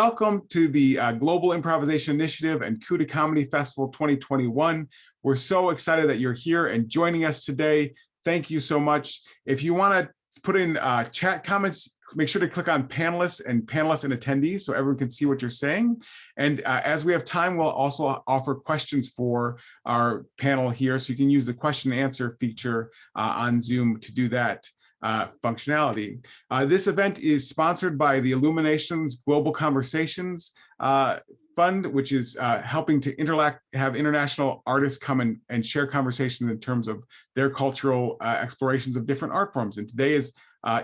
welcome to the Global Improvisation Initiative and Coup de Comedy Festival 2021. We're so excited that you're here and joining us today. Thank you so much. If you want to put in chat comments, make sure to click on panelists and attendees so everyone can see what you're saying. And as we have time, we'll also offer questions for our panel here. So you can use the question and answer feature on Zoom to do that functionality. This event is sponsored by the Illuminations Global Conversations Fund, which is helping to have international artists come and share conversations in terms of their cultural explorations of different art forms. And today is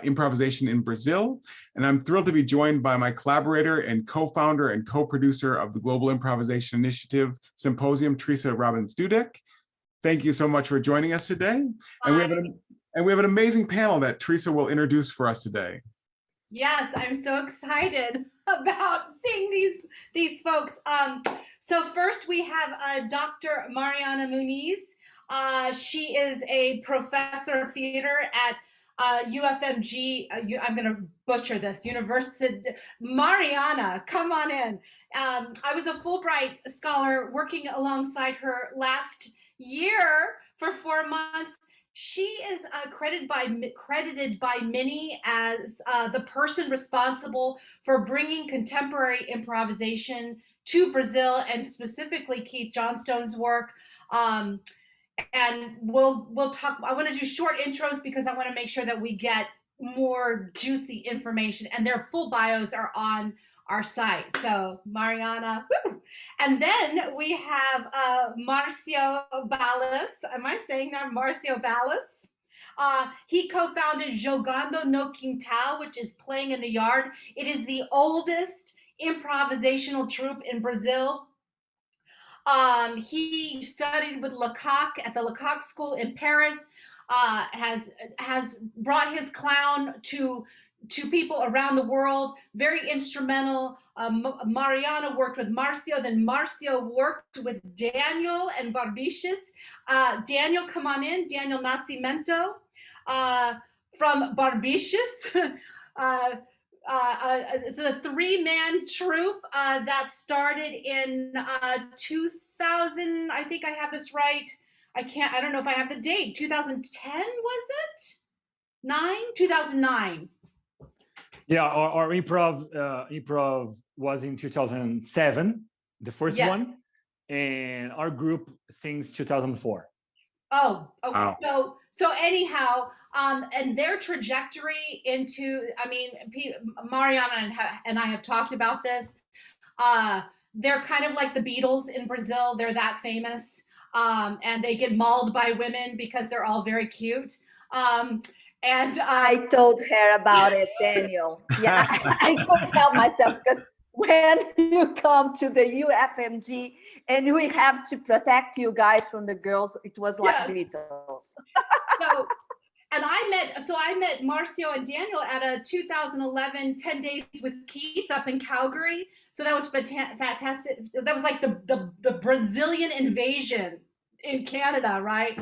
improvisation in Brazil. And I'm thrilled to be joined by my collaborator and co-founder and co-producer of the Global Improvisation Initiative Symposium, Theresa Robbins Dudeck. Thank you so much for joining us today. And we have an amazing panel that Theresa will introduce for us today. Yes, I'm so excited about seeing these folks. So first we have Dr. Mariana Muniz. She is a professor of theater at UFMG, I'm going to butcher this, University. Mariana, come on in. I was a Fulbright scholar working alongside her last year for 4 months. She is credited by many as the person responsible for bringing contemporary improvisation to Brazil, and specifically Keith Johnstone's work. And we'll talk. I want to do short intros because I want to make sure that we get more juicy information, and their full bios are on our site. So Mariana, woo. And then we have Marcio Ballas. Am I saying that? Marcio Ballas. He co-founded Jogando no Quintal, which is playing in the yard. It is the oldest improvisational troupe in Brazil. He studied with Lecoq at the Lecoq School in Paris, has brought his clown to people around the world, very instrumental. Mariana worked with Marcio, then Marcio worked with Daniel and Barbixas. Daniel, come on in, Daniel Nascimento from Barbixas. It's a 3-man troupe that started in 2000. I think I have this right. I don't know if I have the date. 2010 was it? 2009. Yeah, our improv was in 2007, the first one, and our group since 2004. Oh, okay. Wow. So anyhow, and their trajectory into, I mean, Mariana and I have talked about this. They're kind of like the Beatles in Brazil. They're that famous, and they get mauled by women because they're all very cute. And I told her about it, Daniel. Yeah, I couldn't help myself because when you come to the UFMG and we have to protect you guys from the girls, it was like Beatles. And I met Marcio and Daniel at a 2011 10 Days with Keith up in Calgary. So that was fantastic. That was like the Brazilian invasion in Canada, right?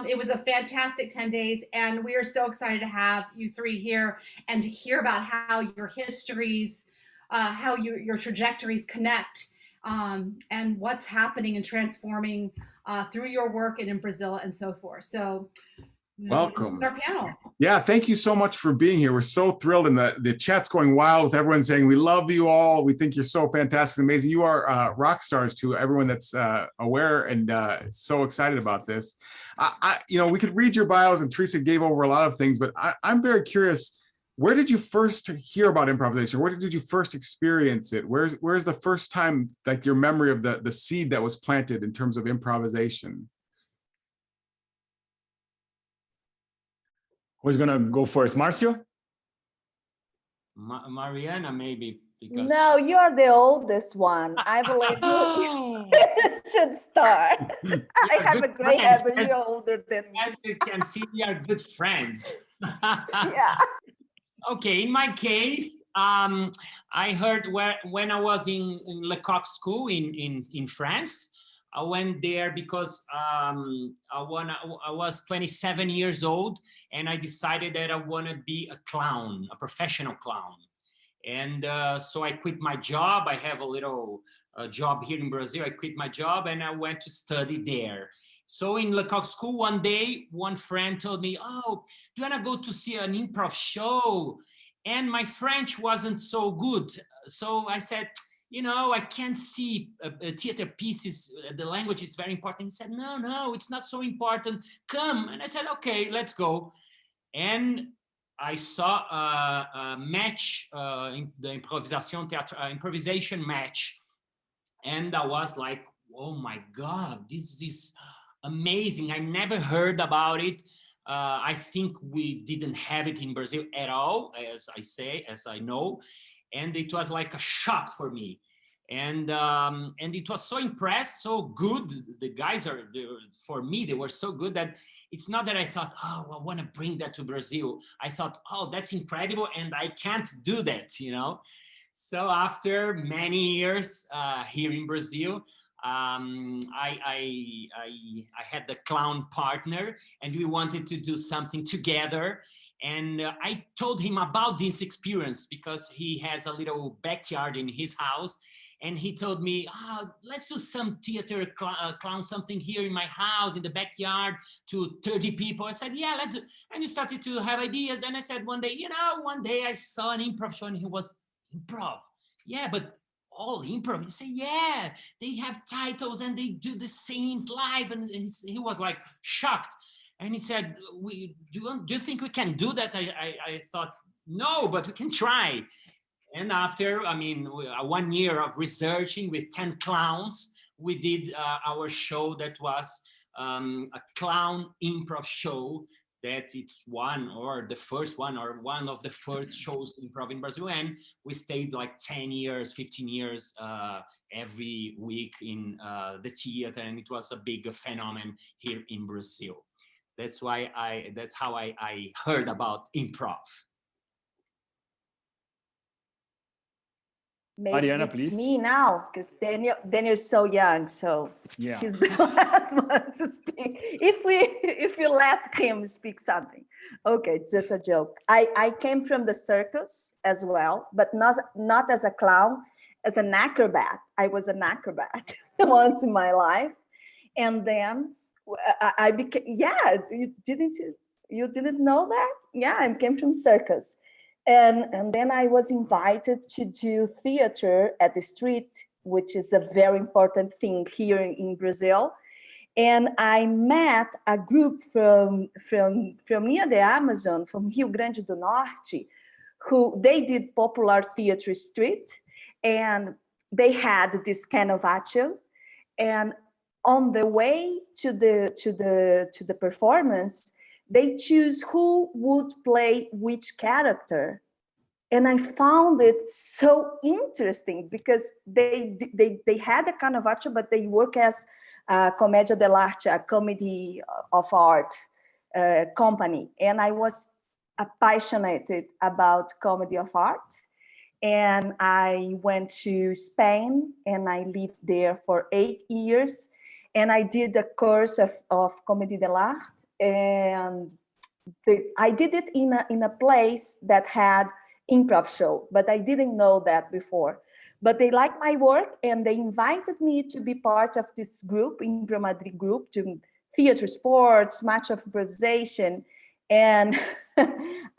It was a fantastic 10 days, and we are so excited to have you three here and to hear about how your histories, how your trajectories connect, and what's happening and transforming through your work and in Brazil and so forth. So welcome. Our panel. Yeah, thank you so much for being here. We're so thrilled, and the chat's going wild with everyone saying we love you all. We think you're so fantastic, amazing. You are rock stars to everyone that's aware and so excited about this. We could read your bios, and Theresa gave over a lot of things, but I'm very curious. Where did you first hear about improvisation? Where did you first experience it? Where's the first time, like your memory of the seed that was planted in terms of improvisation? Who's gonna go first, Marcio? Mariana, maybe, because no, you're the oldest one. I believe you should start. I have a great hair, but you're older than me. As you can see, we are good friends. Yeah. Okay, in my case, I heard when I was in Lecoq School in France. I went there because I was 27 years old, and I decided that I want to be a clown, a professional clown. And so I quit my job. I have a little job here in Brazil. I quit my job and I went to study there. So in Lecoq School, one day, one friend told me, oh, do you want to go to see an improv show? And my French wasn't so good. So I said, you know, I can't see theater pieces. The language is very important. He said, no, it's not so important. Come. And I said, okay, let's go. And I saw a match, in the improvisation match. And I was like, oh my God, this is amazing. I never heard about it. I think we didn't have it in Brazil at all, as I know. And it was like a shock for me. And it was so impressed, so good. The guys for me, they were so good that it's not that I thought, oh, I want to bring that to Brazil. I thought, oh, that's incredible, and I can't do that, you know? So after many years here in Brazil, I had the clown partner, and we wanted to do something together. And I told him about this experience because he has a little backyard in his house. And he told me, oh, let's do some theater, clown something here in my house, in the backyard to 30 people. I said, yeah, let's do. And we started to have ideas. And I said one day, one day I saw an improv show and he was, improv? Yeah, but all improv? He said, yeah, they have titles and they do the scenes live. And he was like shocked. And he said, do you think we can do that? I thought, no, but we can try. And after, 1 year of researching with 10 clowns, we did our show that was a clown improv show that it's one of the first shows improv in Brazil. And we stayed like 10 years, 15 years every week in the theater. And it was a big phenomenon here in Brazil. That's how I heard about improv. Maybe Mariana, it's please. me now, because Daniel's so young, so Yeah. he's the last one to speak. If you let him speak something, okay, it's just a joke. I came from the circus as well, but not as a clown, as an acrobat. I was an acrobat once in my life, and then I became. Yeah, you didn't know that? Yeah, I came from circus. And then I was invited to do theater at the street, which is a very important thing here in Brazil. And I met a group from near the Amazon, from Rio Grande do Norte, who they did popular theater street, and they had this carnavaggio. And on the way to the performance, they choose who would play which character. And I found it so interesting because they had a carnavaggio, but they work as Commedia dell'arte, a comedy of art company. And I was passionate about comedy of art. And I went to Spain and I lived there for 8 years. And I did a course of Commedia dell'arte. And I did it in a place that had improv show, but I didn't know that before. But they liked my work and they invited me to be part of this group, Impro Madrid group, to theater, sports, much of improvisation. And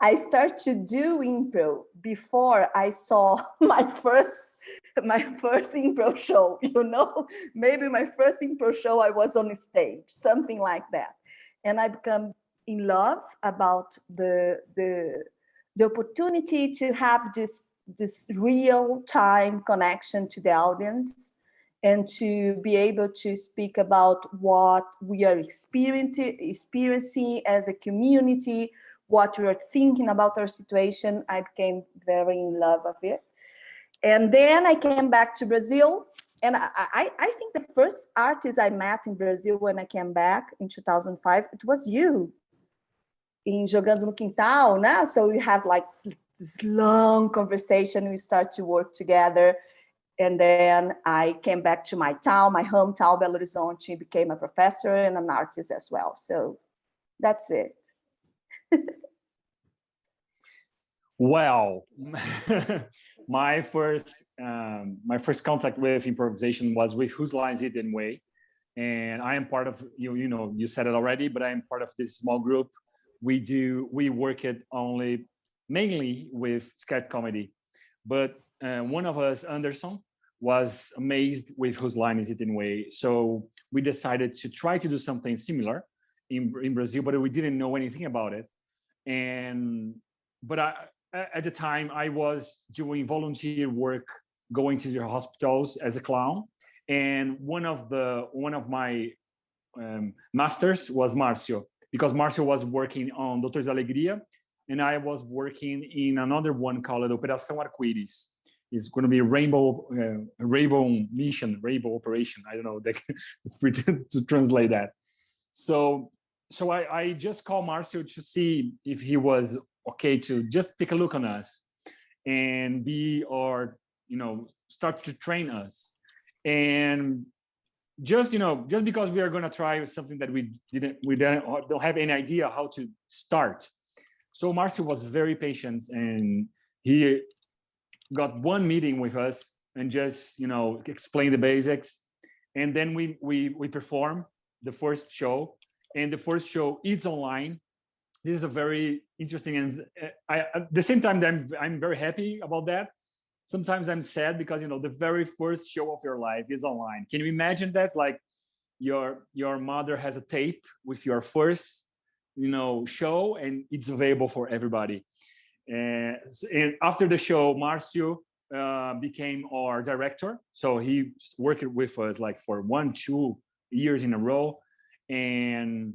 I started to do improv before I saw my first improv show, maybe my first improv show I was on stage, something like that. And I become in love about the opportunity to have this real-time connection to the audience and to be able to speak about what we are experiencing as a community, what we are thinking about our situation. I became very in love with it. And then I came back to Brazil. And I think the first artist I met in Brazil when I came back in 2005, it was you. In Jogando no Quintal, né? So we have like this long conversation. We start to work together. And then I came back to my town, my hometown, Belo Horizonte, became a professor and an artist as well. So that's it. Well, my first contact with improvisation was with Whose Line Is It Anyway? And I am part of, you know, you said it already, but I am part of this small group. We work it mainly with sketch comedy. But one of us, Anderson, was amazed with Whose Line Is It Anyway? So we decided to try to do something similar in Brazil, but we didn't know anything about it. But at the time, I was doing volunteer work, going to the hospitals as a clown. And one of my masters was Marcio, because Marcio was working on Doutores da Alegria, and I was working in another one called Operação Arco-Íris. It's going to be rainbow mission, rainbow operation. I don't know, free to translate that. So I just called Marcio to see if he was okay to just take a look on us and start to train us. And just because we are going to try something that we don't have any idea how to start. So Marcio was very patient, and he got one meeting with us and just explain the basics. And then we perform the first show, and the first show is online. This is a very interesting, and at the same time I'm very happy about that. Sometimes I'm sad because the very first show of your life is online. Can you imagine that? Like your mother has a tape with your first show, and it's available for everybody. And after the show, Marcio became our director. So he worked with us like for 1-2 years in a row. And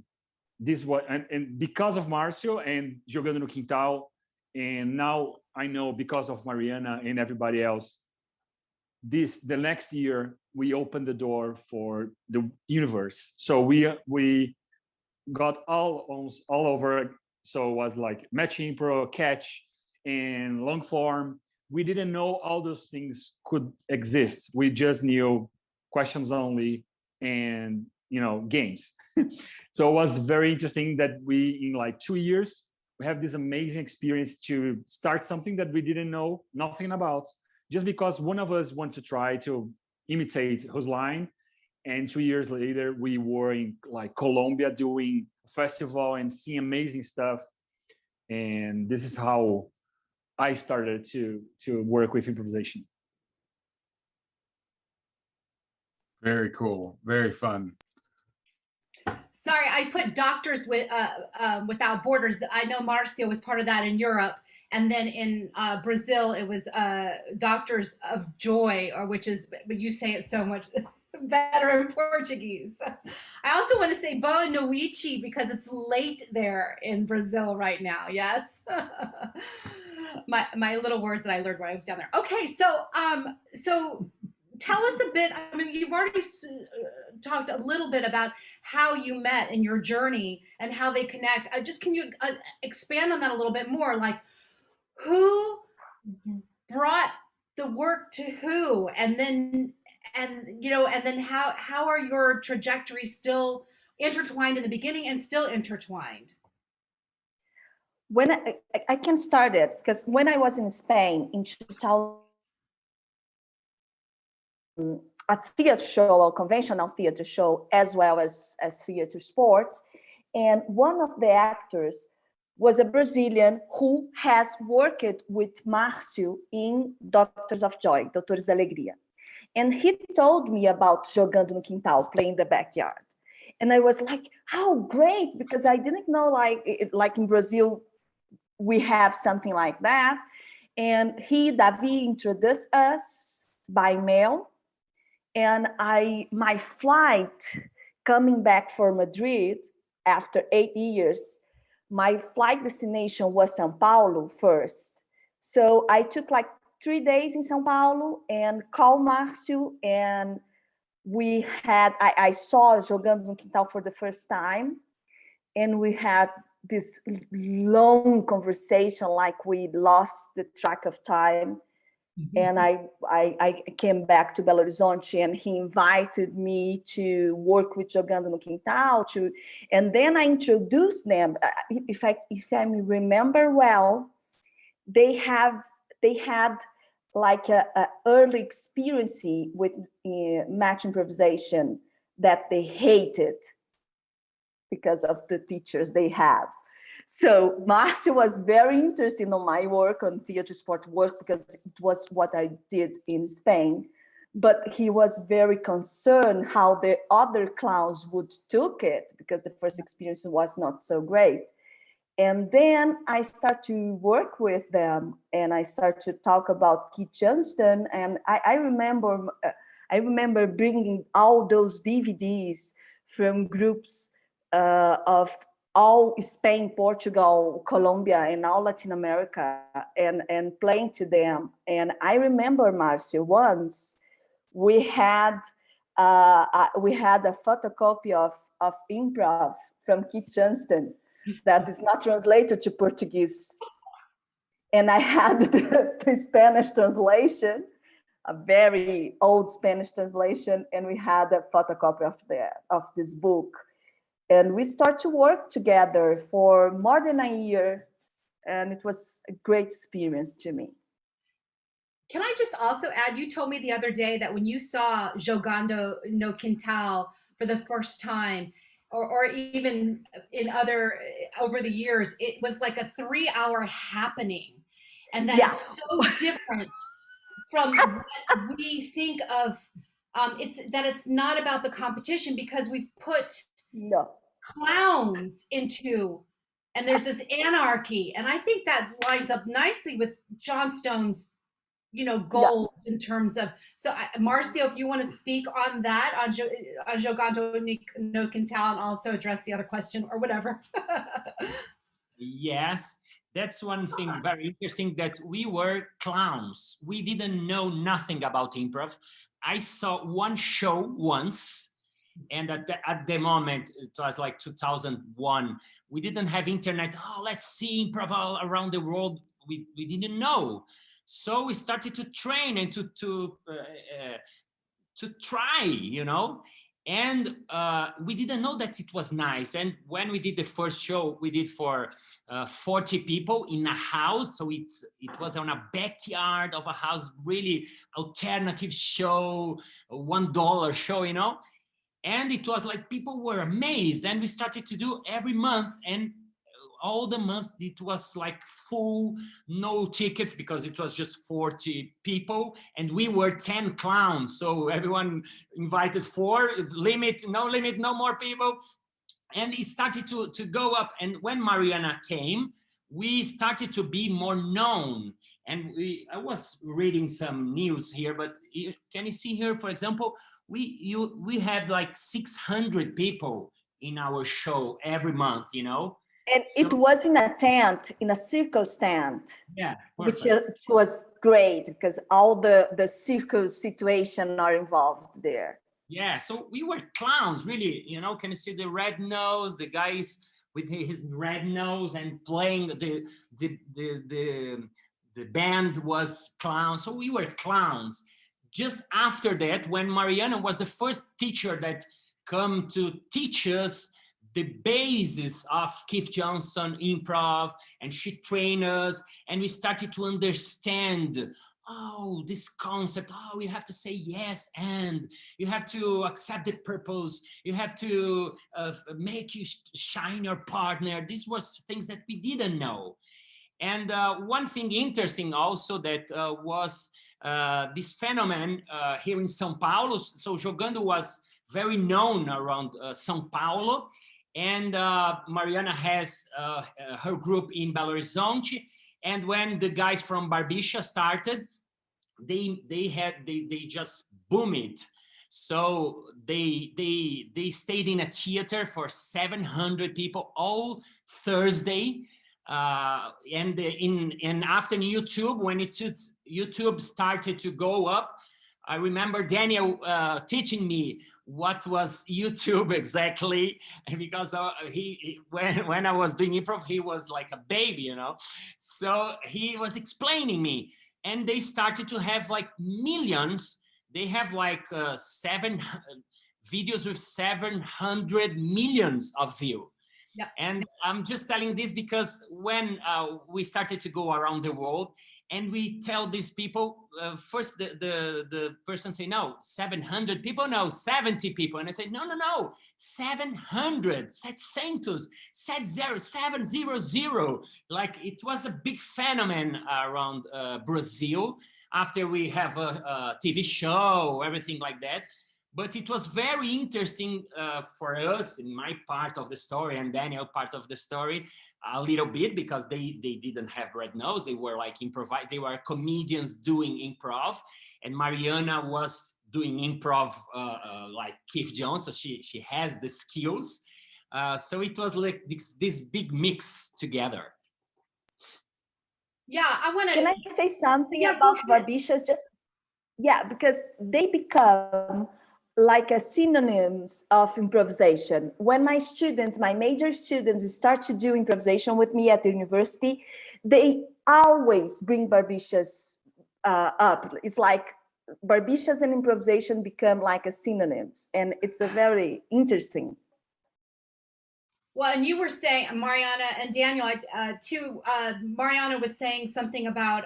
this was, and because of Marcio and Jogando no Quintal, and now I know because of Mariana and everybody else, the next year we opened the door for the universe. So we got all over. So it was like match improv, catch, and long form. We didn't know all those things could exist. We just knew questions only and games. So it was very interesting that we, in like 2 years, we have this amazing experience to start something that we didn't know nothing about, just because one of us wanted to try to imitate Whose Line. And 2 years later, we were in like Colombia doing a festival and seeing amazing stuff. And this is how I started to work with improvisation. Very cool. Very fun. Sorry, I put Doctors Without Borders. I know Marcio was part of that in Europe. And then in Brazil, it was Doctors of Joy, which is, but you say it so much better in Portuguese. I also want to say Boa Noite because it's late there in Brazil right now. Yes. my little words that I learned when I was down there. Okay, so tell us a bit. I mean, you've already talked a little bit about how you met and your journey and how they connect. Can you expand on that a little bit more? Like, who brought the work to who, and then how are your trajectories still intertwined in the beginning and still intertwined? When I can start it, because when I was in Spain in 2000, a theater show, a conventional theater show, as well as theater sports, and one of the actors was a Brazilian who has worked with Marcio in Doutores of Joy, Doutores da Alegria. And he told me about Jogando no Quintal, playing the backyard. And I was like, how great, because I didn't know like in Brazil, we have something like that. And Davi introduced us by mail. And my flight coming back from Madrid after 8 years, my flight destination was São Paulo first. So I took like 3 days in São Paulo and called Marcio, and I saw Jogando no Quintal for the first time, and we had this long conversation, like we lost the track of time. Mm-hmm. And I came back to Belo Horizonte, and he invited me to work with Jogando no Quintal, and then I introduced them. If I remember well, they had like a early experience with match improvisation that they hated because of the teachers they have. So Marcio was very interested in my work on theater sport work because it was what I did in Spain. But he was very concerned how the other clowns would took it because the first experience was not so great. And then I start to work with them and I start to talk about Keith Johnston. And I remember bringing all those DVDs from groups of all Spain, Portugal, Colombia, and all Latin America and playing to them. And I remember, Marcio, once we had a photocopy of Improv from Keith Johnston that is not translated to Portuguese. And I had the Spanish translation, a very old Spanish translation, and we had a photocopy of this book. And we start to work together for more than a year, and it was a great experience to me. Can I just also add, you told me the other day that when you saw Jogando no Quintal for the first time, or even in over the years, it was like a 3-hour happening. And that it's so different from what we think of. It's not about the competition because we've put clowns into, and there's this anarchy. And I think that lines up nicely with Johnstone's goals in terms of, so Marcio, if you want to speak on that, on Jogando no Quintal, and also address the other question or whatever. Yes, that's one thing very interesting, that we were clowns. We didn't know nothing about improv. I saw one show once, and at the moment, it was like 2001, we didn't have internet. Oh, let's see improv all around the world. We didn't know. So we started to train and to try, and we didn't know that it was nice. And when we did the first show, we did for 40 people in a house. So it was on a backyard of a house, really alternative show, $1 show, and it was like people were amazed. And we started to do every month, and all the months it was like full, no tickets, because it was just 40 people and we were 10 clowns. So everyone invited 4, no more people. And it started to go up. And when Mariana came, we started to be more known. And I was reading some news here, but can you see here, for example, we had like 600 people in our show every month, And so, it was in a tent, in a circus tent. Yeah, which was great because all the circus situation are involved there. Yeah, so we were clowns, really. Can you see the red nose? The guys with his red nose and playing the band was clowns. So we were clowns. Just after that, when Mariana was the first teacher that come to teach us the basis of Keith Johnston improv, and she trained us, and we started to understand, this concept, you have to say yes, and you have to accept the purpose, you have to make you shine your partner. These was things that we didn't know. And one thing interesting also that was this phenomenon here in São Paulo. So Jogando was very known around São Paulo. And Mariana has her group in Belo Horizonte. And when the guys from Barbixas started, they just boomed. So they stayed in a theater for 700 people all Thursday. And after YouTube, when YouTube started to go up, I remember Daniel teaching me what was YouTube exactly, because when I was doing improv, he was like a baby, So he was explaining me, and they started to have like millions. They have like 7 videos with 700 millions of views. Yeah. And I'm just telling this because when we started to go around the world, And we tell these people, first the person say, no, 700 people, no, 70 people. And I say, no, 700, 700, 700. Like it was a big phenomenon around Brazil after we have a TV show, everything like that. But it was very interesting for us, in my part of the story and Daniel part of the story, a little bit, because they didn't have red nose. They were like improvise. They were comedians doing improv, and Mariana was doing improv like Keith Jones. So she has the skills. So it was like this big mix together. Yeah, I want to. Can I say something Yeah, about Barbixas? Just because they become like a synonyms of improvisation. When my students, my major students, start to do improvisation with me at the university, they always bring Barbixas up. It's like Barbixas and improvisation become like a synonyms, and it's a very interesting. Well, and you were saying, Mariana and Daniel, Mariana was saying something about,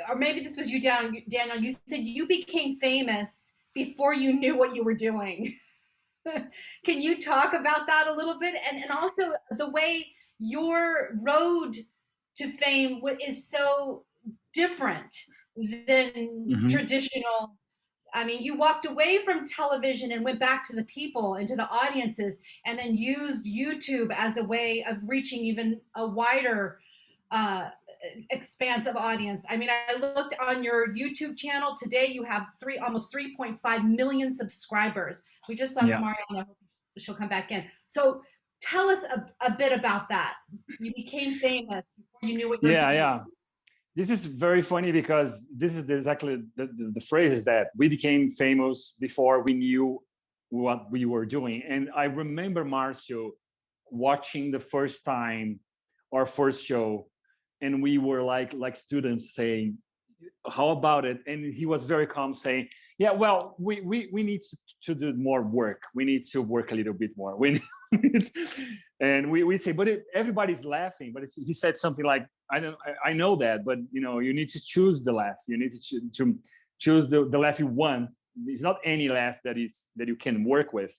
or maybe this was you, Daniel, you said you became famous before you knew what you were doing. Can you talk about that a little bit? And also the way your road to fame is so different than traditional. I mean, you walked away from television and went back to the people and to the audiences, and then used YouTube as a way of reaching even a wider expanse of audience. I mean, I looked on your YouTube channel today. You have almost 3.5 million subscribers. We just lost Mariana. She'll come back in. So tell us a bit about that. You became famous before you knew what you were doing. Yeah. This is very funny because this is exactly the phrase is that we became famous before we knew what we were doing. And I remember Marcio watching the first time our first show, and we were like students saying, how about it? And he was very calm saying, yeah, well, we need to do more work. We need to work a little bit more. And we say, but everybody's laughing. But he said something like, I know that, but you need to choose the laugh. You need to choose the laugh you want. It's not any laugh that you can work with.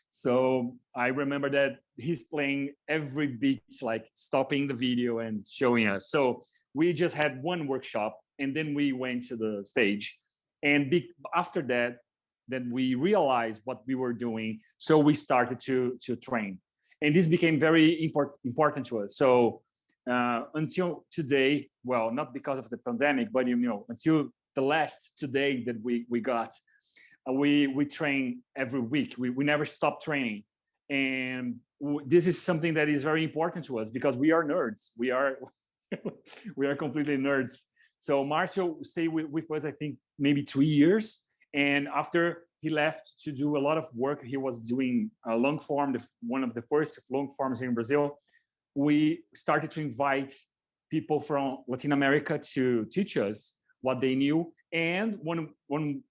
So I remember that he's playing every beat, like stopping the video and showing us. So we just had one workshop, and then we went to the stage. And after that, then we realized what we were doing. So we started to train. And this became very important to us. So until today, well, not because of the pandemic, but until the last today that we got, we train every week. We never stop training. And this is something that is very important to us because we are nerds. We are completely nerds. So Marcio stayed with us, I think, maybe 3 years. And after he left to do a lot of work, he was doing a long form, one of the first long forms in Brazil. We started to invite people from Latin America to teach us what they knew. And one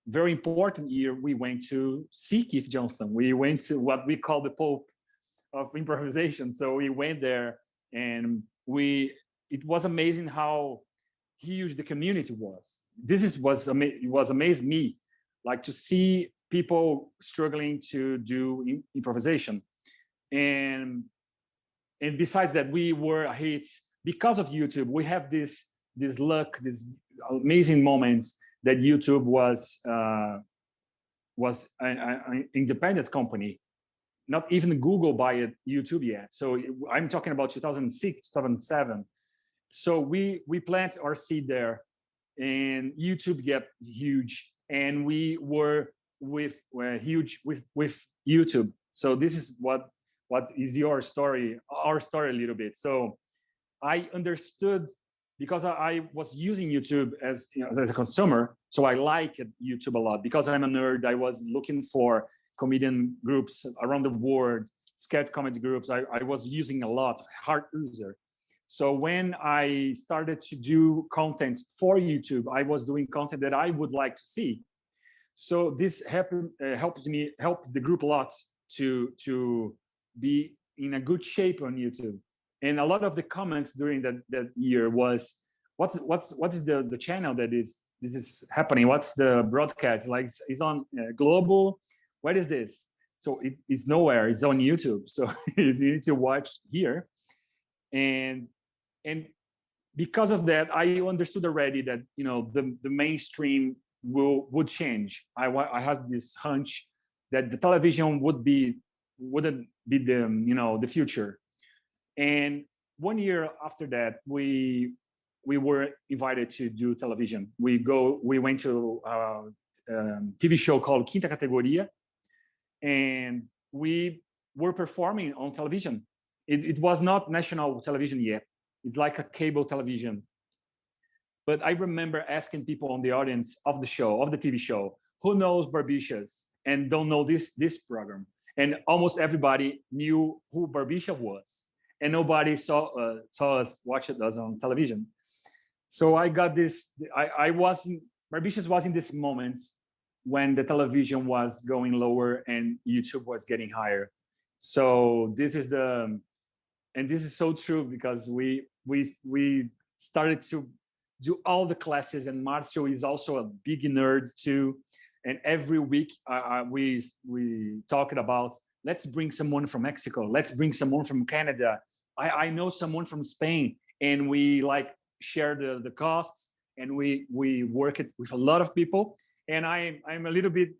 very important year, we went to see Keith Johnston. We went to what we call the Pope of improvisation. So we went there, and it was amazing how huge the community was. It was amazed me, like to see people struggling to do improvisation. And besides that, we were a hit because of YouTube. We have this luck, this amazing moments that YouTube was an independent company. Not even Google bought YouTube yet. So I'm talking about 2006, 2007. So we plant our seed there, and YouTube get huge, and we were huge with YouTube. So this is what is your story, our story a little bit. So I understood, because I was using YouTube as a consumer, so I liked YouTube a lot. Because I'm a nerd, I was looking for comedian groups around the world, sketch comedy groups. I was using a lot, hard user. So when I started to do content for YouTube, I was doing content that I would like to see. So this helped the group a lot to be in a good shape on YouTube. And a lot of the comments during that year was, what is the channel that this is happening? What's the broadcast? Like it's on global. What is this? So it's nowhere. It's on YouTube. So you need to watch here, and because of that, I understood already that the mainstream would change. I had this hunch that the television wouldn't be the future. And 1 year after that, we were invited to do television. We went to a TV show called Quinta Categoria, and we were performing on television. It was not national television yet. It's like a cable television. But I remember asking people on the audience of the show, of the TV show, who knows Barbixas and don't know this program. And almost everybody knew who Barbixas was. And nobody saw us, watched us on television. So I got this, Barbixas was in this moment when the television was going lower and YouTube was getting higher. So this is so true because we started to do all the classes, and Marcio is also a big nerd too. And every week we talked about, let's bring someone from Mexico, let's bring someone from Canada. I know someone from Spain, and we share the costs, and we work it with a lot of people. And I'm a little bit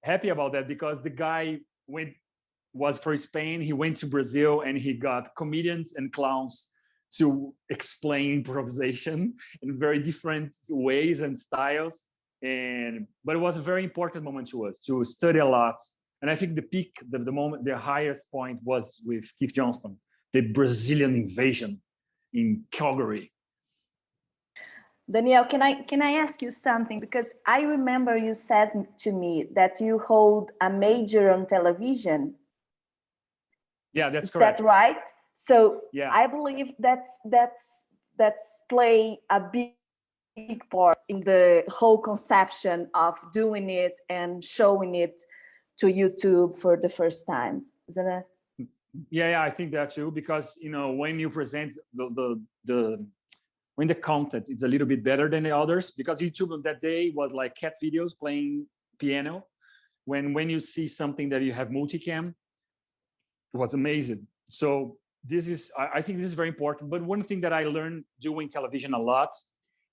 happy about that, because the guy was for Spain. He went to Brazil and he got comedians and clowns to explain improvisation in very different ways and styles. But it was a very important moment to us to study a lot. And I think the peak, the moment, the highest point was with Keith Johnston, the Brazilian invasion in Calgary. Daniel, can I ask you something? Because I remember you said to me that you hold a major on television. Yeah, that's Is correct. that right? So yeah. I believe that's play a big part in the whole conception of doing it and showing it to YouTube for the first time, isn't it? Yeah, I think that too, because when you present when the content is a little bit better than the others, because YouTube on that day was like cat videos playing piano. When you see something that you have multicam, it was amazing. So I think this is very important. But one thing that I learned doing television a lot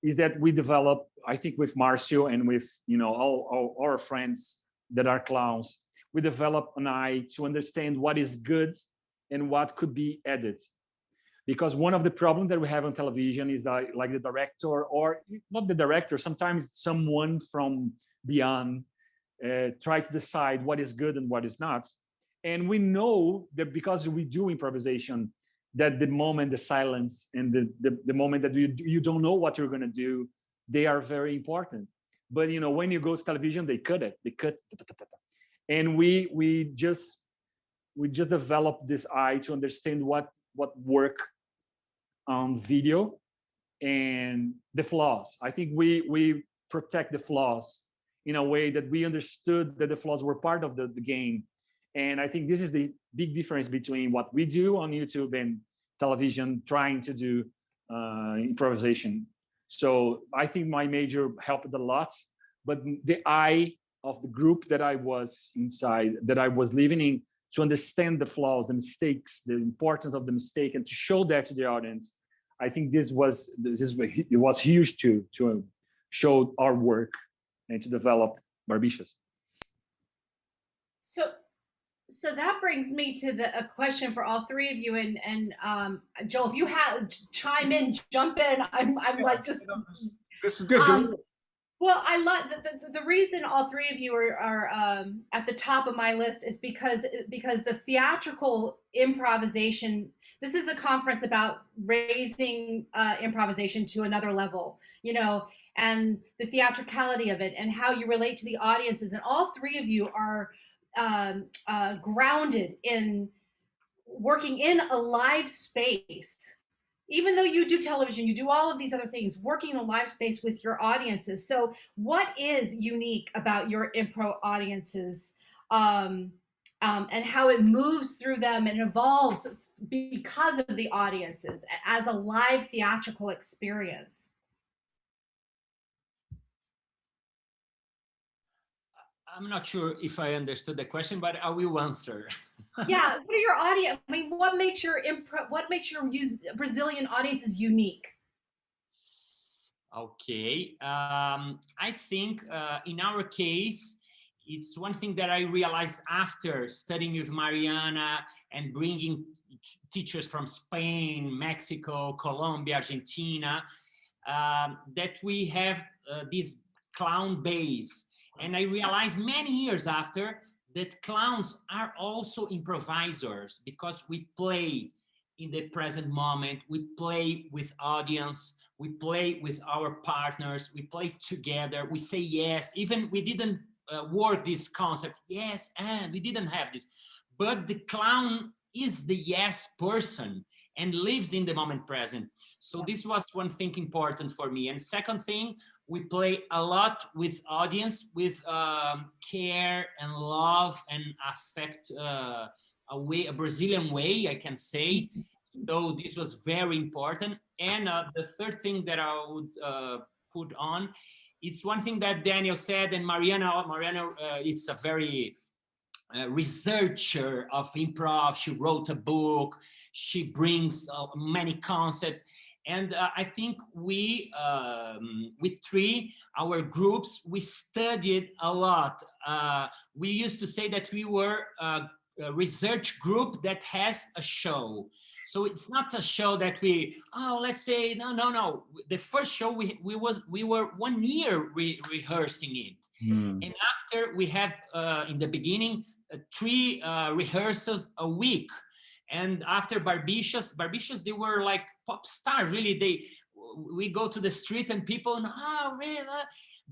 is that we develop, I think with Marcio and with all our friends that are clowns, we develop an eye to understand what is good and what could be added. Because one of the problems that we have on television is that, like, the director, or not the director, sometimes someone from beyond try to decide what is good and what is not. And we know that because we do improvisation, that the moment, the silence, and the moment that you don't know what you're going to do, they are very important. But when you go to television, they cut it. And we just develop this eye to understand what work on video and the flaws. I think we protect the flaws in a way that we understood that the flaws were part of the game. And I think this is the big difference between what we do on YouTube and television, trying to do improvisation. So I think my major helped a lot, but the eye of the group that I was inside, that I was living in, to understand the flaws, the mistakes, the importance of the mistake, and to show that to the audience, I think it was huge to show our work and to develop Barbixas. So that brings me to a question for all three of you, and Joel, if you have chime in, jump in. I'm like just. This is good. Well, I love the reason all three of you are at the top of my list is because the theatrical improvisation. This is a conference about raising improvisation to another level, and the theatricality of it, and how you relate to the audiences. And all three of you are grounded in working in a live space. Even though you do television, you do all of these other things, working in a live space with your audiences. So what is unique about your improv audiences and how it moves through them and evolves because of the audiences as a live theatrical experience. I'm not sure if I understood the question, but I will answer. Yeah, what are your audience? I mean, what makes your Brazilian audiences unique? Okay, I think in our case, it's one thing that I realized after studying with Mariana and bringing teachers from Spain, Mexico, Colombia, Argentina, that we have this clown base. And I realized many years after that clowns are also improvisers, because we play in the present moment, we play with audience, we play with our partners, we play together, we say yes, even we didn't work this concept, yes, and we didn't have this, but the clown is the yes person and lives in the moment present. So this was one thing important for me. And second thing, we play a lot with audience, with care and love and affect, a Brazilian way, I can say. So this was very important. And the third thing that I would put on, it's one thing that Daniel said, and Mariana, it's a very researcher of improv. She wrote a book. She brings many concepts. And I think we, with our groups, we studied a lot. We used to say that we were a research group that has a show. So it's not a show that we, let's say, no. The first show, we were 1 year rehearsing it. And after we have, in the beginning, 3 rehearsals a week. And after Barbixas, they were like pop stars, really. We go to the street and people, really?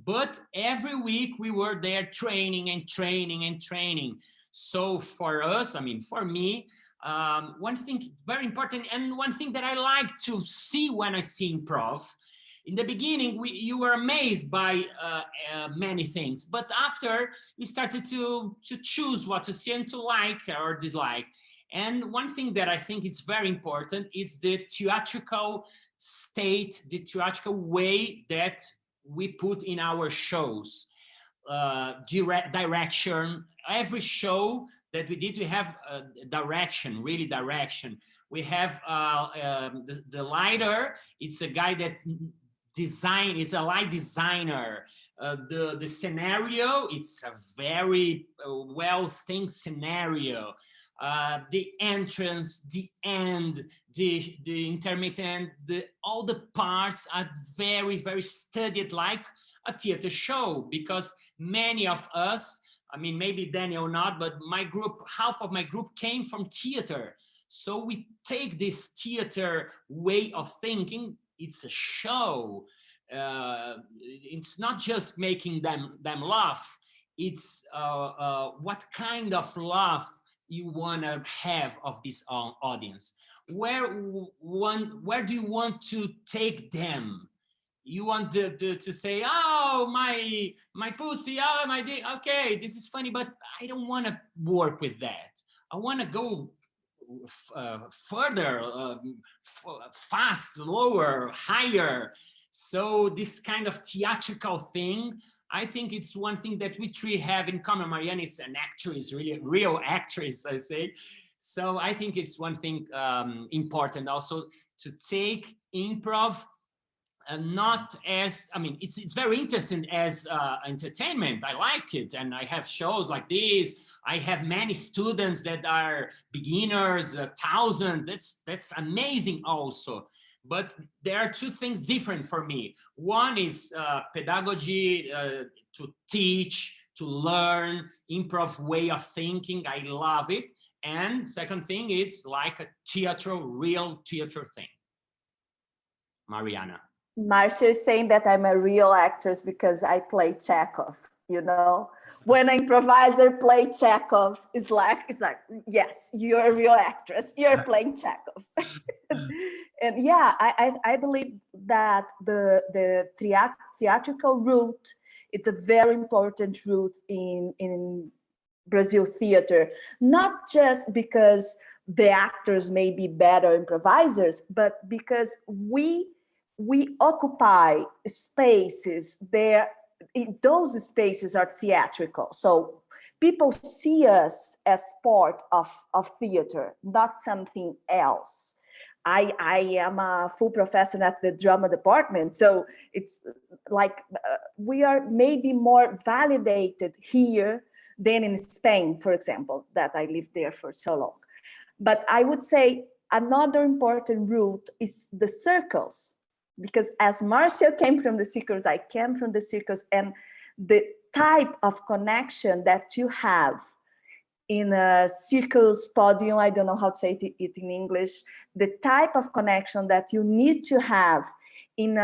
But every week we were there training and training and training. So for us, I mean, for me, one thing very important, and one thing that I like to see when I see improv, in the beginning, you were amazed by many things, but after you started to choose what to see and to like or dislike. And one thing that I think is very important is the theatrical state, the theatrical way that we put in our shows. Direction. Every show that we did, we have direction, really direction. We have the lighter. It's a guy that it's a light designer. The scenario, it's a very well-think scenario. The entrance, the end, the intermittent, all the parts are very, very studied like a theater show, because many of us, I mean, maybe Daniel not, but my group, half of my group came from theater. So we take this theater way of thinking. It's a show. It's not just making them laugh. It's what kind of laugh you want to have of this audience. Where do you want to take them? You want to say, oh, my pussy, oh, my dick. Okay, this is funny, but I don't want to work with that. I want to go further, fast, lower, higher. So this kind of theatrical thing, I think it's one thing that we 3 have in common. Mariana is an actress, really real actress, I say. So I think it's one thing important also to take improv not as, I mean, it's very interesting as entertainment. I like it, and I have shows like this. I have many students that are beginners, 1,000. That's amazing also. But there are 2 things different for me. One is pedagogy, to teach, to learn, improv way of thinking. I love it. And second thing, it's like a real theater thing. Mariana. Marcio is saying that I'm a real actress because I play Chekhov, you know? When an improviser plays Chekhov, it's like, yes, you're a real actress, you're playing Chekhov. And yeah, I believe that the theatrical route, it's a very important route in Brazil theater, not just because the actors may be better improvisers, but because we occupy spaces there. Those spaces are theatrical, so people see us as part of theater, not something else. I am a full professor at the drama department, so it's like we are maybe more validated here than in Spain, for example, that I lived there for so long. But I would say another important route is the circles, because as Marcio came from the circles, I came from the circles, and the type of connection that you have in a circus podium, I don't know how to say it in English, the type of connection that you need to have in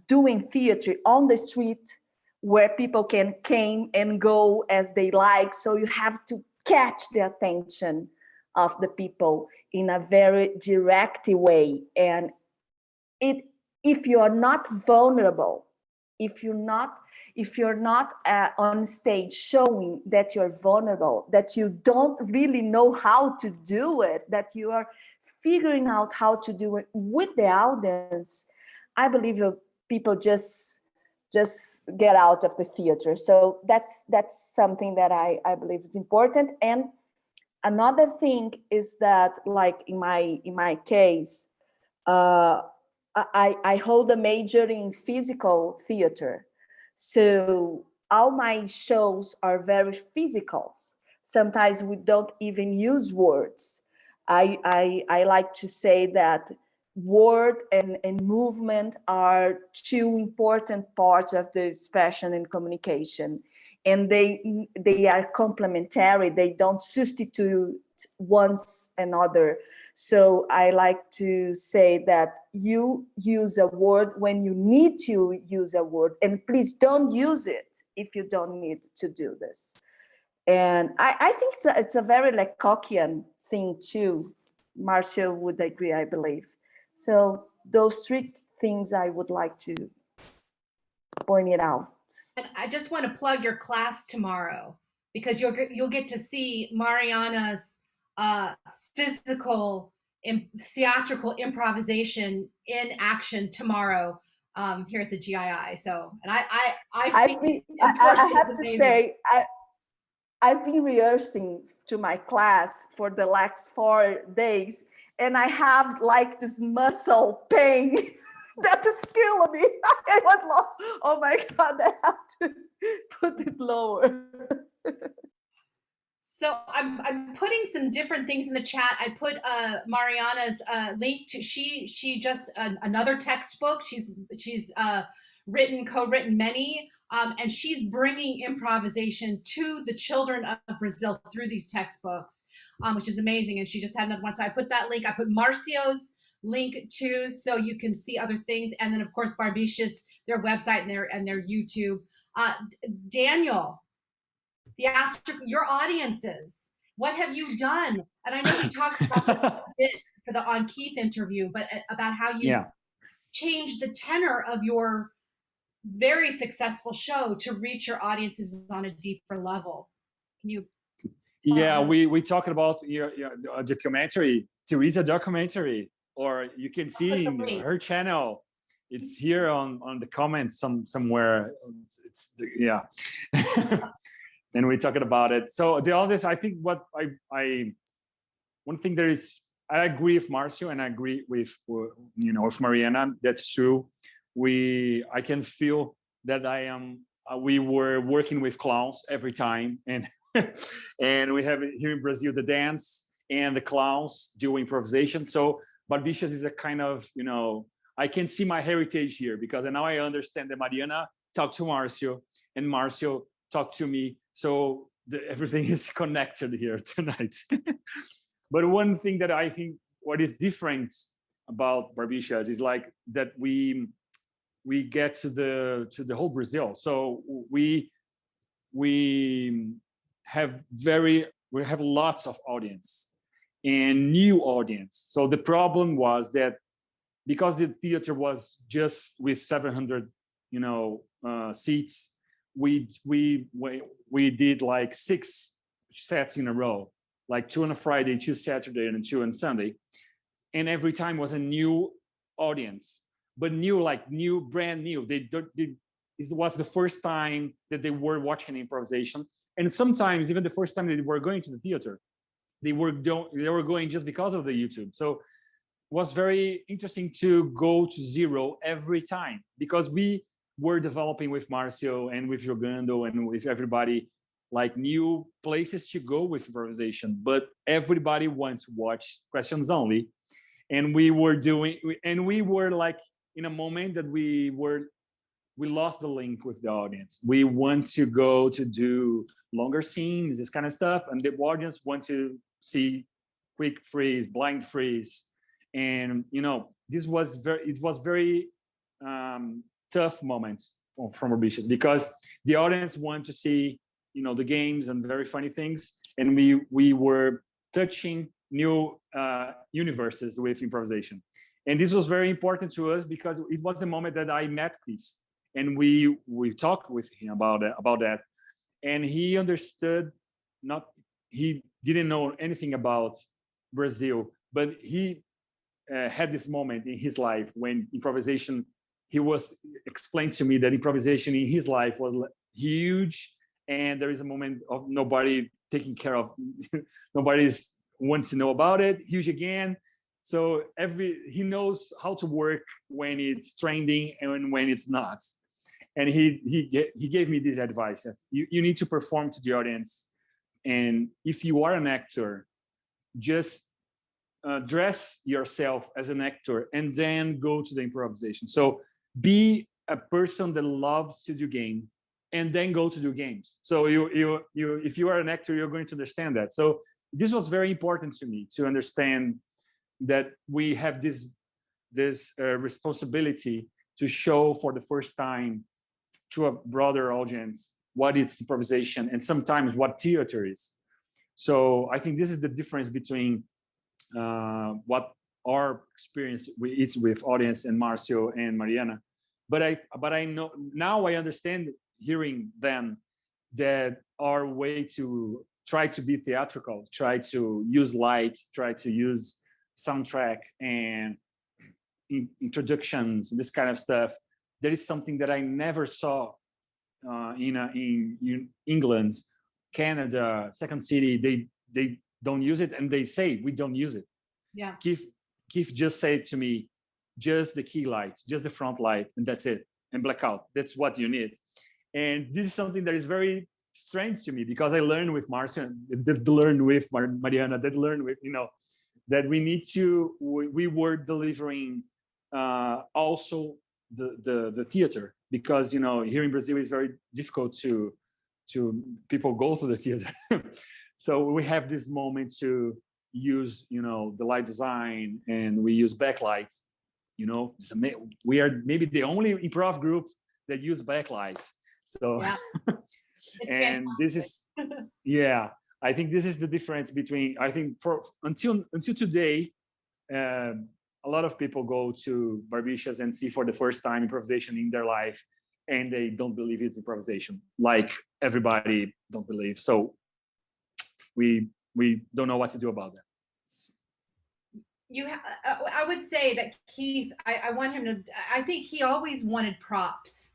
doing theater on the street, where people can come and go as they like. So you have to catch the attention of the people in a very direct way. And if you are not vulnerable, if you're not on stage showing that you're vulnerable, that you don't really know how to do it, that you are figuring out how to do it with the audience, I believe people just get out of the theater. So that's something that I believe is important. And another thing is that, like in my case, I hold a major in physical theater. So all my shows are very physical. Sometimes we don't even use words. I like to say that word and movement are two important parts of the expression and communication. And they are complementary. They don't substitute one another. So I like to say that you use a word when you need to use a word, and please don't use it if you don't need to do this. And I think it's a very Lecockian thing too. Marcio would agree, I believe. So those three things I would like to point it out. And I just want to plug your class tomorrow, because you'll get to see Mariana's physical theatrical improvisation in action tomorrow here at the GII. So, and I have to say, I've been rehearsing to my class for the last 4 days, and I have like this muscle pain that is killing me. I was lost. Oh my God, I have to put it lower. So I'm putting some different things in the chat. I put Mariana's link to she just another textbook. She's co-written many, and she's bringing improvisation to the children of Brazil through these textbooks, which is amazing. And she just had another one. So I put that link. I put Marcio's link too, so you can see other things. And then of course Barbixas, their website and their YouTube. Daniel, your audiences, what have you done? And I know we talked about this a bit for the On Keith interview, but about how you changed the tenor of your very successful show to reach your audiences on a deeper level. Can you? Yeah, we talked about your documentary, Theresa documentary, or you can see in her channel. It's here on the comments somewhere. It's yeah. And we talked about it. So the others, I think what one thing there is, I agree with Marcio and I agree with with Mariana. That's true. I can feel that we were working with clowns every time, and and we have here in Brazil the dance and the clowns do improvisation. So Barbixas is a kind of I can see my heritage here, because now I understand that Mariana talked to Marcio and Marcio talked to me. So everything is connected here tonight. But one thing that I think what is different about Barbixas is like that we get to the whole Brazil. So we have lots of audience and new audience. So the problem was that because the theater was just with 700 seats, we did like 6 sets in a row, like 2 on a Friday, 2 Saturday, and 2 on Sunday. And every time was a new audience, but new, like new, brand new. It was the first time that they were watching improvisation. And sometimes even the first time that they were going to the theater, they were going just because of the YouTube. So it was very interesting to go to zero every time, because we were developing with Marcio and with Jogando and with everybody, like new places to go with improvisation, but everybody wants to watch questions only. And we were like in a moment that we lost the link with the audience. We want to go to do longer scenes, this kind of stuff, and the audience want to see quick freeze, blind freeze. And it was very tough moments from Barbixas, because the audience want to see the games and very funny things, and we were touching new universes with improvisation. And this was very important to us, because it was the moment that I met Chris, and we talked with him about that, and he understood. He didn't know anything about Brazil, but he had this moment in his life when improvisation. He was explained to me that improvisation in his life was huge, and there is a moment of nobody taking care of, nobody's wants to know about it, huge again. So he knows how to work when it's trending and when it's not. And he gave me this advice: you need to perform to the audience, and if you are an actor, just dress yourself as an actor and then go to the improvisation. So be a person that loves to do game and then go to do games. So if you are an actor, you're going to understand that. So this was very important to me, to understand that we have this responsibility to show for the first time to a broader audience what is improvisation and sometimes what theater is. So I think this is the difference between what our experience is with audience and Marcio and Mariana. But I know now, I understand, hearing them, that our way to try to be theatrical, try to use lights, try to use soundtrack and introductions, this kind of stuff, that is something that I never saw in England, Canada, Second City. They don't use it, and they say we don't use it. Yeah. Keith just said to me, just the key light, just the front light, and that's it, and blackout. That's what you need. And this is something that is very strange to me, because I learned with Marcio, that learned with Mariana, that learned with, that we were delivering also the theater, because here in Brazil it's very difficult to people go to the theater. So we have this moment to use the light design, and we use backlights. We are maybe the only improv group that use backlights. So yeah. And this is I think this is the difference between, I think, until today, a lot of people go to Barbixas and see for the first time improvisation in their life, and they don't believe it's improvisation, like everybody don't believe. So we don't know what to do about that. I would say that Keith, I want him to, I think he always wanted props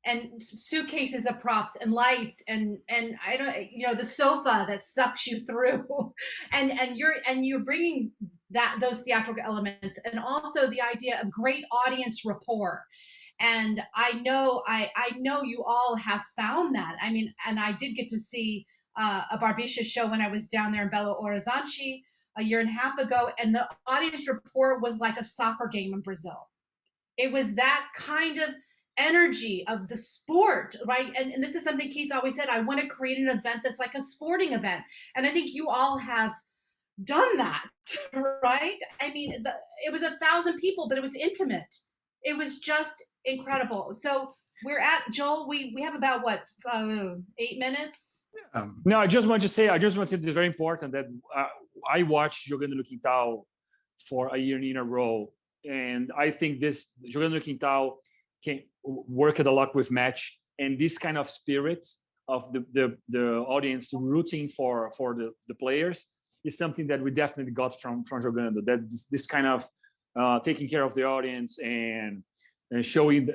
and suitcases of props and lights and I don't, the sofa that sucks you through, and you're bringing those theatrical elements, and also the idea of great audience rapport. And I know you all have found that. I mean, and I did get to see a Barbixas show when I was down there in Belo Horizonte a year and a half ago, and the audience rapport was like a soccer game in Brazil. It was that kind of energy of the sport, right? And this is something Keith always said, I want to create an event that's like a sporting event. And I think you all have done that, right? I mean, it was 1,000 people, but it was intimate. It was just incredible. So we're at, Joel, we have about, 8 minutes? No, I just want to say it's very important that I watched Jogando no Quintal for a year in a row. And I think this Jogando no Quintal can work a lot with match, and this kind of spirit the audience rooting for the players is something that we definitely got from Jogando. That this kind of taking care of the audience and showing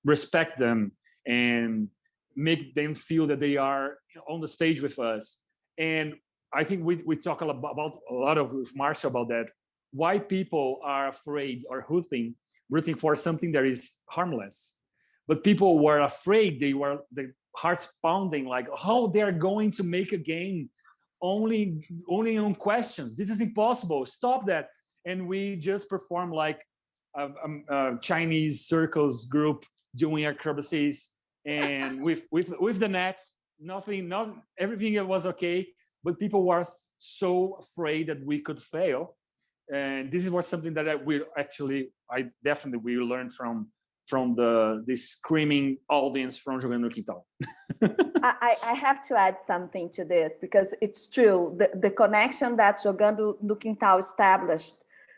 respect them and make them feel that they are on the stage with us. And I think we talk a lot with Marcio about that. Why people are afraid or rooting for something that is harmless, but people were afraid. They were the hearts pounding, like how they're going to make a game only on questions. This is impossible. Stop that. And we just perform like a Chinese circus group doing acrobacies and with the nets. Not everything was okay, but people were so afraid that we could fail. And this was something that I definitely learned from this screaming audience from Jogando Quintal. I have to add something to this because it's true. The connection that Jogando no Quintal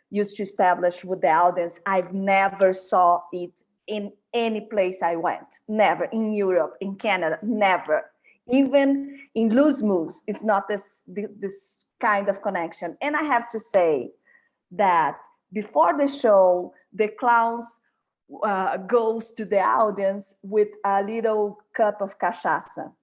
used to establish with the audience, I've never saw it in any place I went. Never. In Europe, in Canada, never. Even in Loose Moose, it's not this kind of connection. And I have to say that before the show, the clowns goes to the audience with a little cup of cachaça,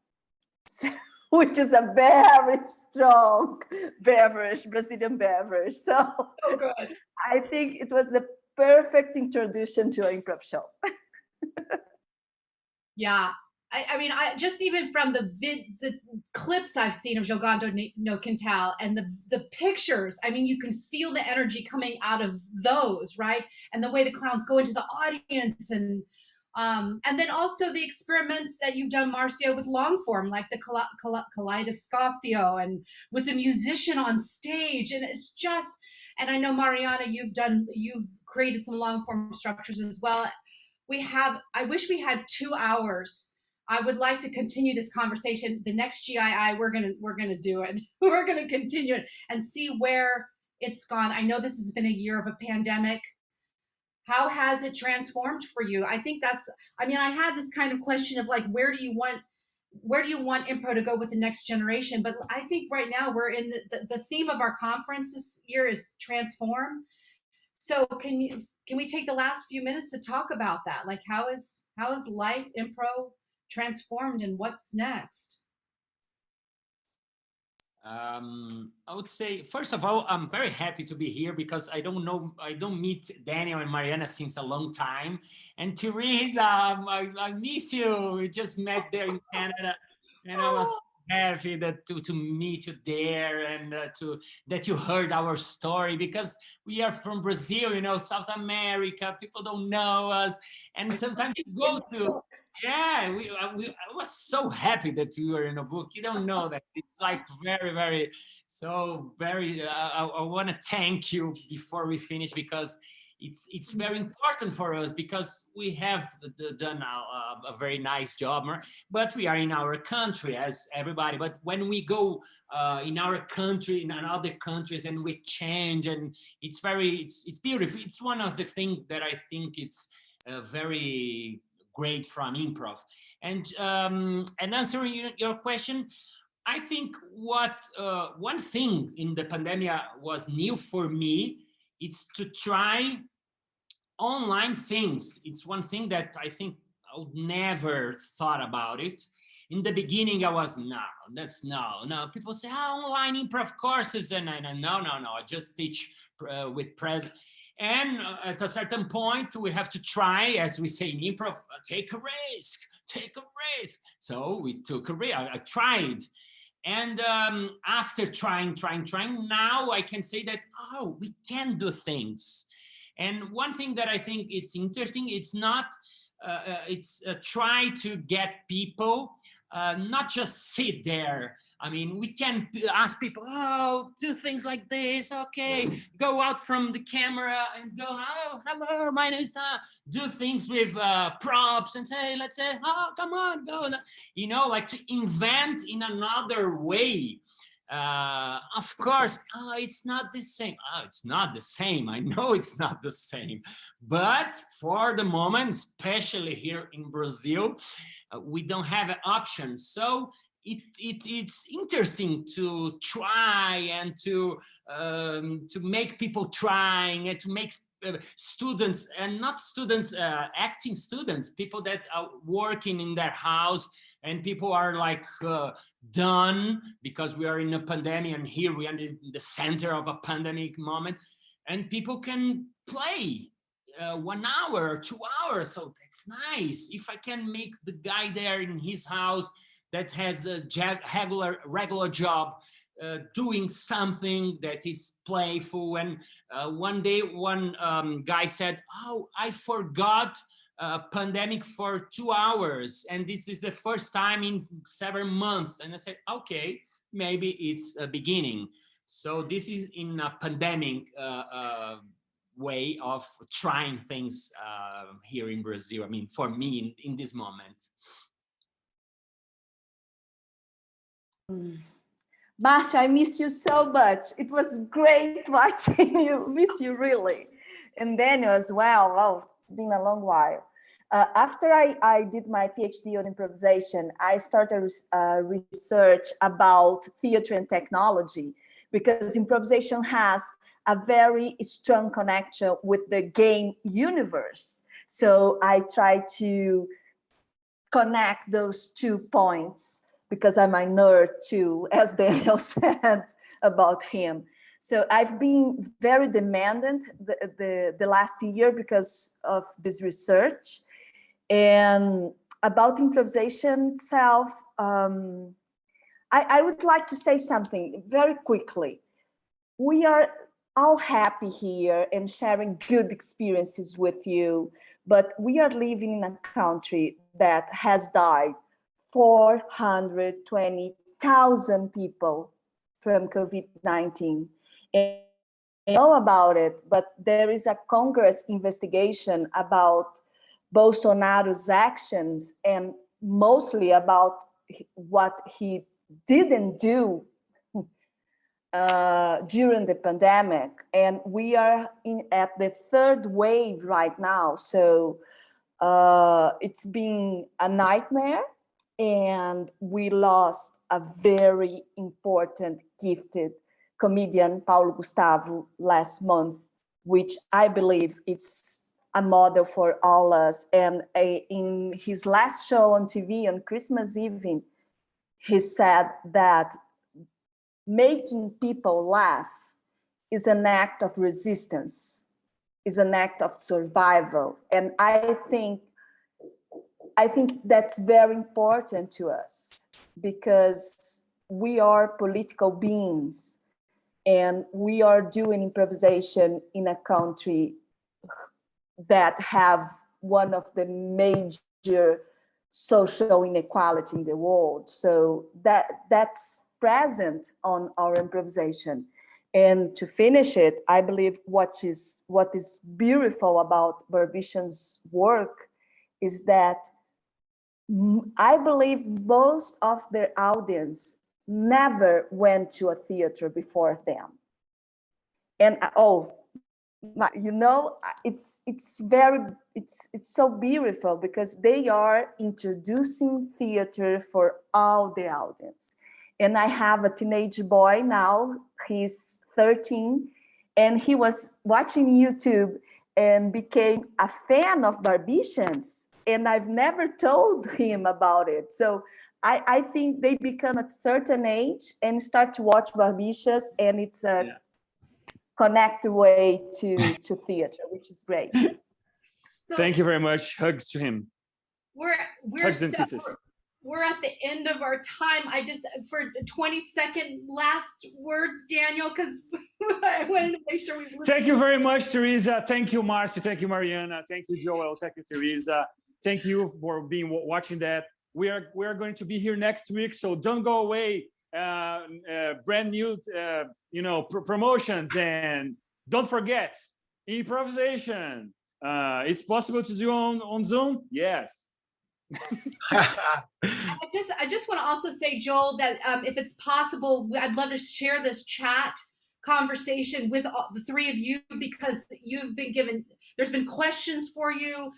which is a very strong beverage, Brazilian beverage. So good. I think it was the perfect introduction to an improv show. Yeah. I mean, I just even from the clips I've seen of Jogando no Quintal and the pictures, I mean, you can feel the energy coming out of those, right? And the way the clowns go into the audience and then also the experiments that you've done, Marcio, with long form, like the kaleidoscopio and with the musician on stage. And it's just, and I know Mariana, you've created some long form structures as well. I wish we had 2 hours. I would like to continue this conversation. The next GII, we're gonna do it. We're gonna continue it and see where it's gone. I know this has been a year of a pandemic. How has it transformed for you? I think I had this kind of question of like, where do you want improv to go with the next generation? But I think right now we're in the theme of our conference this year is transform. So can we take the last few minutes to talk about that? Like how is life improv transformed and what's next? I would say, first of all, I'm very happy to be here because I don't meet Daniel and Mariana since a long time. And Theresa, I miss you. We just met there in Canada, and I was happy that to meet you there and that you heard our story because we are from Brazil, South America. People don't know us, and sometimes you go to. Yeah, I was so happy that you were in a book. You don't know that. It's like very, very, so very, I want to thank you before we finish because it's very important for us because we have done a very nice job, but we are in our country as everybody. But when we go in our country, in other countries, and we change, and it's beautiful. It's one of the things that I think it's very great from improv. And answering your question, I think one thing in the pandemic was new for me. It's to try online things. It's one thing that I think I would never thought about it. In the beginning, I was, no. People say, online improv courses. And no. I just teach with present. And at a certain point, we have to try, as we say in improv, take a risk. So we took a risk. I tried. And after trying, now I can say that, we can do things. And one thing that I think it's interesting, it's not, it's try to get people, not just sit there. I mean, we can ask people, do things like this, okay, go out from the camera and go, hello, my name is, do things with props and say, let's say, come on, go, like to invent in another way. Of course, oh, it's not the same. Oh, it's not the same. I know it's not the same. But for the moment, especially here in Brazil, we don't have an option. So it's interesting to try and to make people trying and to make students, and not students, acting students, people that are working in their house, and people are like done because we are in a pandemic, and here we are in the center of a pandemic moment, and people can play 1 hour or 2 hours. So that's nice. If I can make the guy there in his house that has a regular job, doing something that is playful. And one day, one guy said, oh, I forgot pandemic for 2 hours. And this is the first time in several months. And I said, okay, maybe it's a beginning. So this is in a pandemic way of trying things here in Brazil. I mean, for me in this moment. Marcio, I miss you so much. It was great watching you. Miss you really. And Daniel as well. Oh, it's been a long while. After I did my PhD on improvisation, I started research about theater and technology, because improvisation has a very strong connection with the game universe. So I try to connect those 2 points, because I'm a nerd too, as Daniel said about him. So I've been very demanding the last year because of this research. And about improvisation itself, I would like to say something very quickly. We are all happy here and sharing good experiences with you, but we are living in a country that has died 420,000 people from COVID-19. And I know about it, but there is a Congress investigation about Bolsonaro's actions, and mostly about what he didn't do during the pandemic. And we are at the 3rd wave right now. So it's been a nightmare. And we lost a very important, gifted comedian, Paulo Gustavo, last month, which I believe it's a model for all us. And in his last show on TV on Christmas Eve, he said that making people laugh is an act of resistance, is an act of survival. And I think that's very important to us, because we are political beings, and we are doing improvisation in a country that have one of the major social inequality in the world. So that's present on our improvisation. And to finish it, I believe what is beautiful about Barbixas' work is that I believe most of their audience never went to a theater before them. And you know, it's so beautiful, because they are introducing theater for all the audience. And I have a teenage boy now, he's 13, and he was watching YouTube and became a fan of Barbixas. And I've never told him about it. So I think they become at a certain age and start to watch Barbixas, and it's a connect way to theater, which is great. So, thank you very much. Hugs to him. We're at the end of our time. I just, for 20-second last words, Daniel, because I wanted to make sure we. Thank you very much, Theresa. Thank you, Marcio. Thank you, Mariana. Thank you, Joel. Thank you, Theresa. Thank you for watching that. We are going to be here next week, so don't go away. Brand new, promotions, and don't forget improvisation. It's possible to do on Zoom. Yes. I just want to also say, Joel, that if it's possible, I'd love to share this chat conversation with the three of you, because you've been given, there's been questions for you,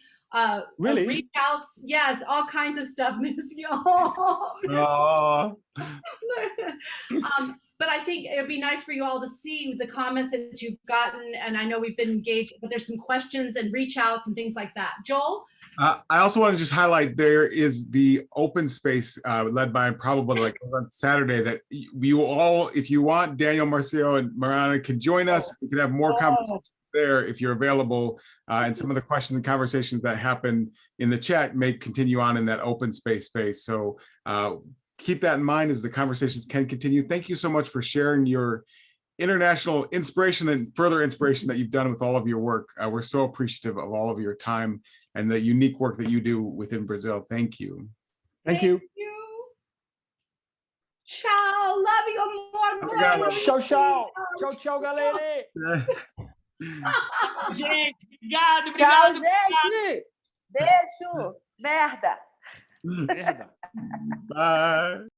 Really? reach outs, yes, all kinds of stuff, Miss but I think it'd be nice for you all to see the comments that you've gotten, and I know we've been engaged, but there's some questions and reach outs and things like that. Joel? I also want to just highlight there is the open space led by Improbable, like on Saturday, that you all, if you want, Daniel, Marcio, and Mariana can join us. We can have more conversations there if you're available, and some of the questions and conversations that happen in the chat may continue on in that open space. So keep that in mind as the conversations can continue. Thank you so much for sharing your international inspiration and further inspiration that you've done with all of your work. We're so appreciative of all of your time and the unique work that you do within Brazil. Thank you. Thank you. Ciao, love you, amor. Tchau, tchau. Tchau, tchau, galera. Gente, obrigado, Tchau, obrigado. gente. Beijo. Merda. Merda. Bye.